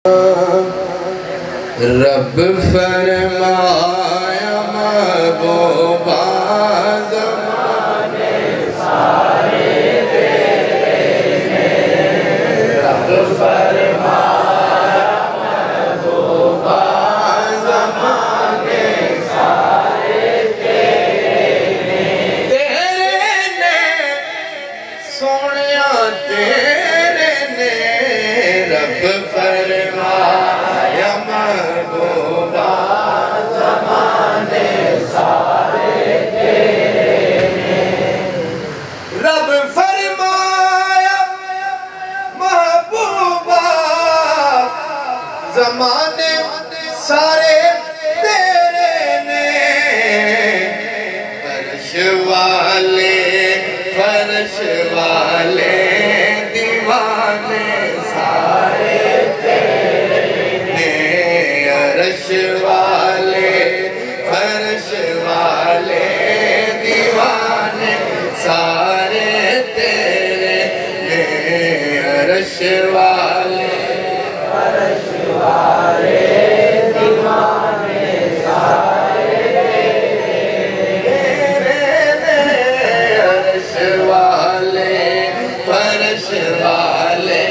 رب فرمایا محبوبہ زمانے سارے تیرے میں، رب فرمایا محبوبہ زمانے سارے تیرے نے سونیا تیرے نے، رب فرمایا محبوبہ زمانے سارے تیرے میں، رب فرمایا محبوبہ زمانے سارے تیرے نے، فرش والے دیوانے سارے عرش والے فرش والے دیوانے سارے تیرے میں، عرش والے فرش والے دیوانے سارے تیرے میں، عرش والے فرش والے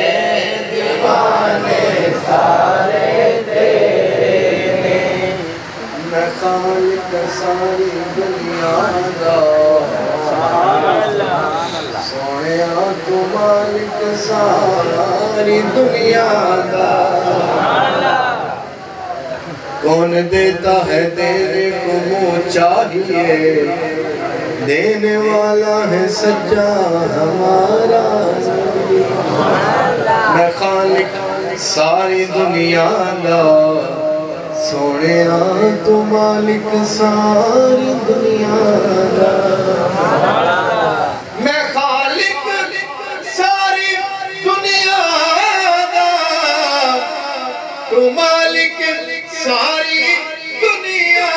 دیوانے سارے خالق ساری دنیا دا، سونیا تو مالک ساری دنیا دا، کون دیتا ہے دینے کو منہ چاہیے، دینے والا ہے سچا ہمارا، میں خالق ساری دنیا دا، سونیا تو مالک ساری دنیا دا، میں خالق ساری دنیا دا، تو مالک ساری دنیا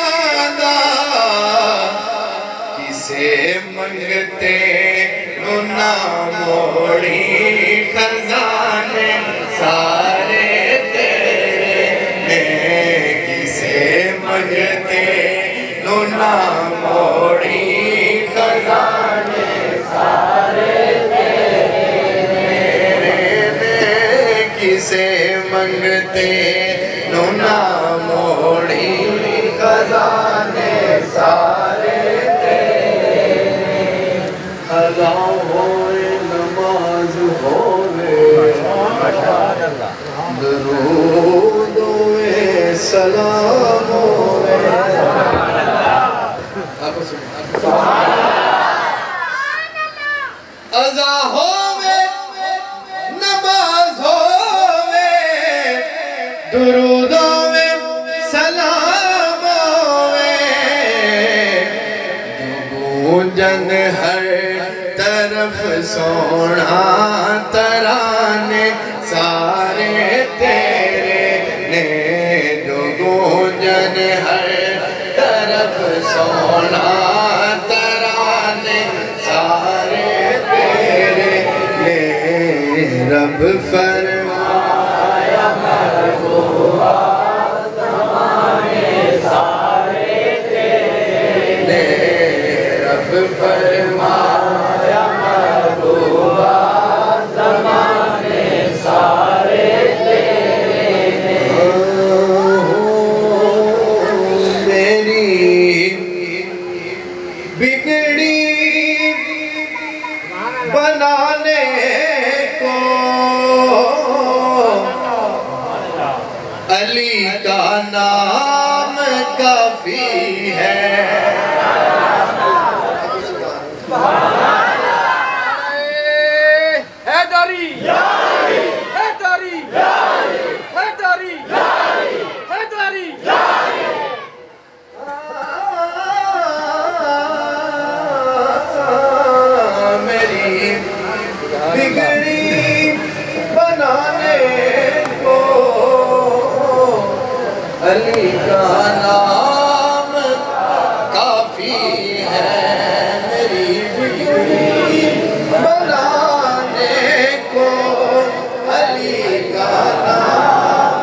دا، کسے منگتے نو نہ موڑی خزانے سارے منگتے نو نہ موڑی خزانے سارے تیرے میں، کسے منگتے نو نہ موڑی خزانے سارے تیرے میں، ادا ہوئے نماز ہوئے درود ہوئے سلام ہوئے، اذا ہوئے نماز ہوئے درود ہوئے سلام ہوئے، گونجن ہر طرف سونا ترانے سارے تیرے نے، جو گونجن ہر طرف سونا ترانے سارے تیرے نے، رب فرمایا محبوبہ زمانے سارے تیرے نے، رب فرمایا محبوبہ زمانے سارے تیرے نے، میری بگڑی بنانے کو علی کا نام کافی ہے، حیدری حیدری حیدری حیدری میری بگڑی بنانے کو علی کا نام کافی ہے، میری بگڑی بنانے کو علی کا نام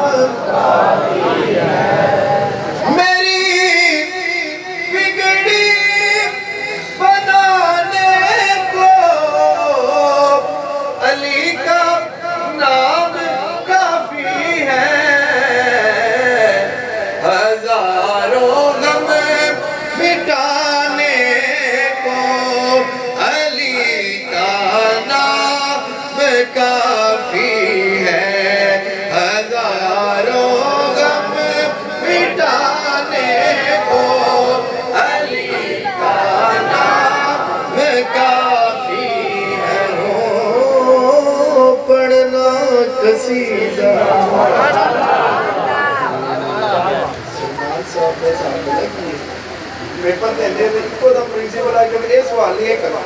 یہ کرو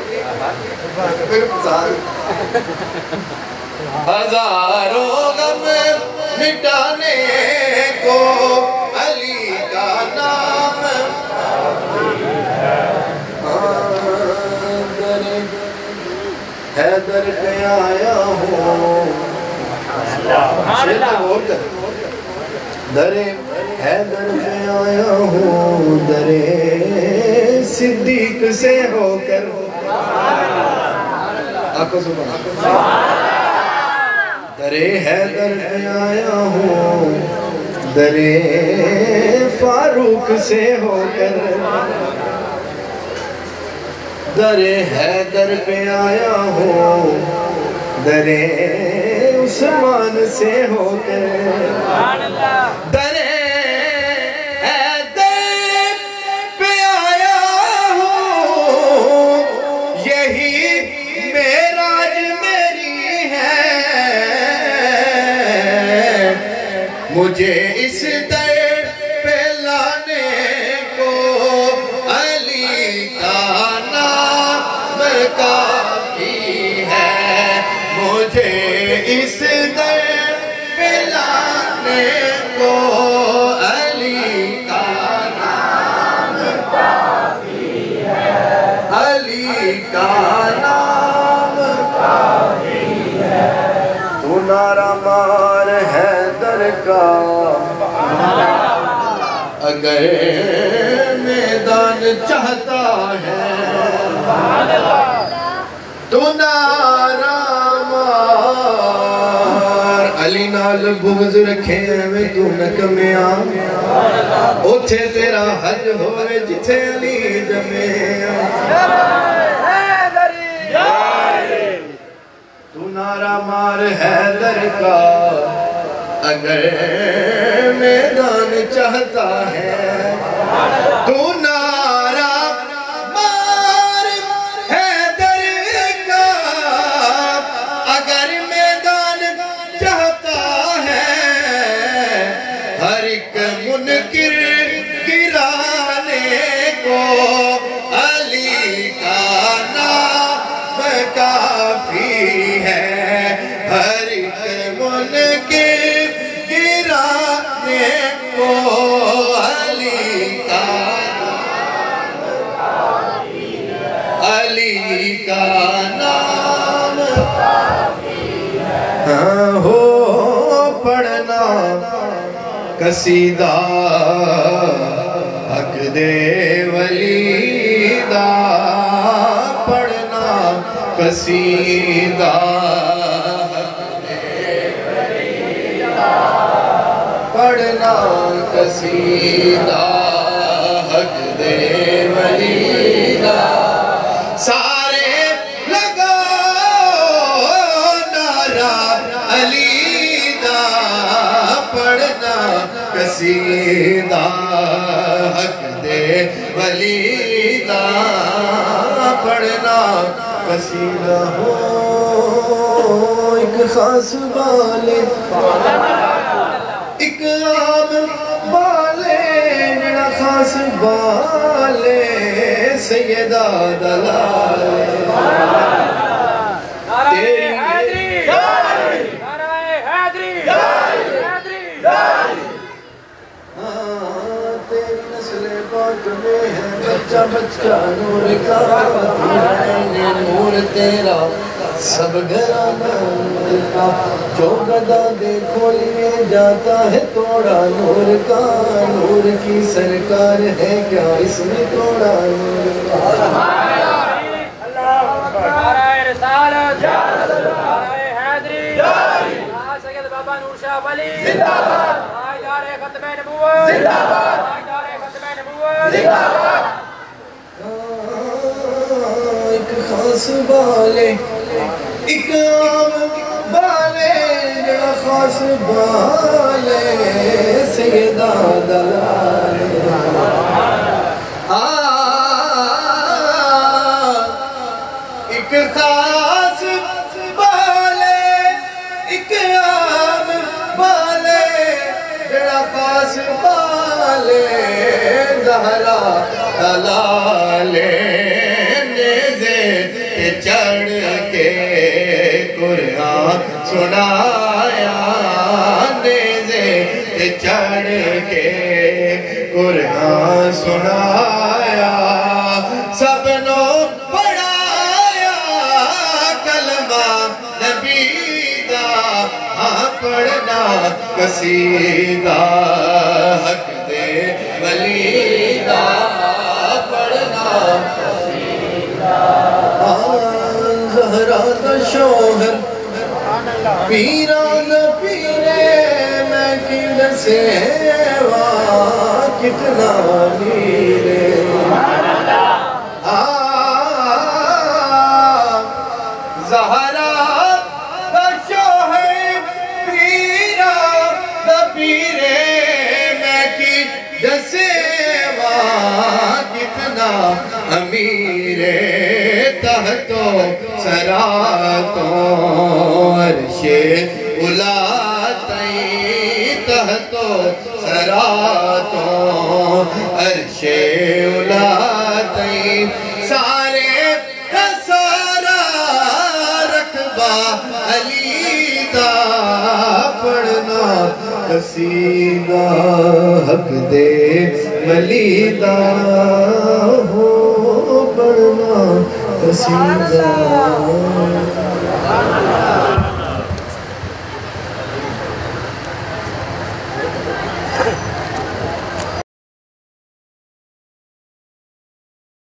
پھر ہزاروں غم مٹانے کو علی کا نام حیدر پہ آیا ہوں در حیدر پہ آیا ہوں در صدیق سے ہو کر آپ کو سبحان در حیدر پہ آیا ہوں در فاروق سے ہو کر در حیدر پہ آیا ہوں در عثمان سے ہو کر در حیدر پہ آیا ہوں یہی معراج میری ہے مجھے اس در پہ لانے کو علی کا نام کافی ہے مجھے اس در پہ لانے کو علی کا نام کافی ہے علی کا نام کافی ہے تو نعرہ مار حیدر کا اگر میدان چاہتا ہے تو نعرہ علی نال بغض رکھے میں تو نہ کمیا اوتھے تیرا حج ہوئے جتھے علی جمع تو نعرہ مار حیدر کا اگر میدان چاہتا ہے تو نعرہ مار حیدر کا اگر میدان چاہتا ہے ہر ایک منکر گرانے کو علی کا نام کافی ہے ہر ایک منکر گرانے کو علی کا نام کافی ہے علی کا نام کافی ہے ہو پڑھنا قصیدہ حق دے ولی دا پڑھنا قصیدہ پڑھنا قصیدہ حق دے ولی دا سارے لگا نعرہ علی دا پڑھنا قصیدہ حق دے ولی دا پڑھنا قصیدہ ہو ایک خاص والد ایک عام بالے جڑا خاص بالے سیدہ دلالے نعرہ حیدری نعرہ حیدری تیری نسل پاک میں ہے بچہ بچہ نور کا نور تیرا سب گھرانا کا جو گدا دیکھو لیے جاتا ہے توڑا نور کا نور کی سرکار ہے کیا اس میں توڑا نور کا نعرہ رسالت نعرہ حیدری سید بابا نور شاہ ولی تاجدار ختم نبوت تاجدار ختم نبوت ایک خاص بالے ایک عام بالے جڑا خاص بالے سیدہ دلالے ایک خاص بالے ایک عام بالے جڑا خاص بالے زہرا دلالے نیزے تے چڑھ کے قرآن سنایا نیزے تے چڑھ کے قرآن سنایا سب نو پڑھایا کلمہ نبی دا ہاں پڑھنا قصیدہ حق دے ولی دا پڑھنا قصیدہ زہرا دا شوہر پیران پیرے میں کی دسیوا کتنا میرے زہرا دا شوہر پیران دا پیرے میں کی دسیوا کتنا امیرے تحتو سراتوں عرش اولا تئی تحتو سراتوں عرش اولا تئی سارے کا سارا رقبہ علی دا پڑھنا قصیدہ حق دے ولی دا ہو پڑھنا قصیدہ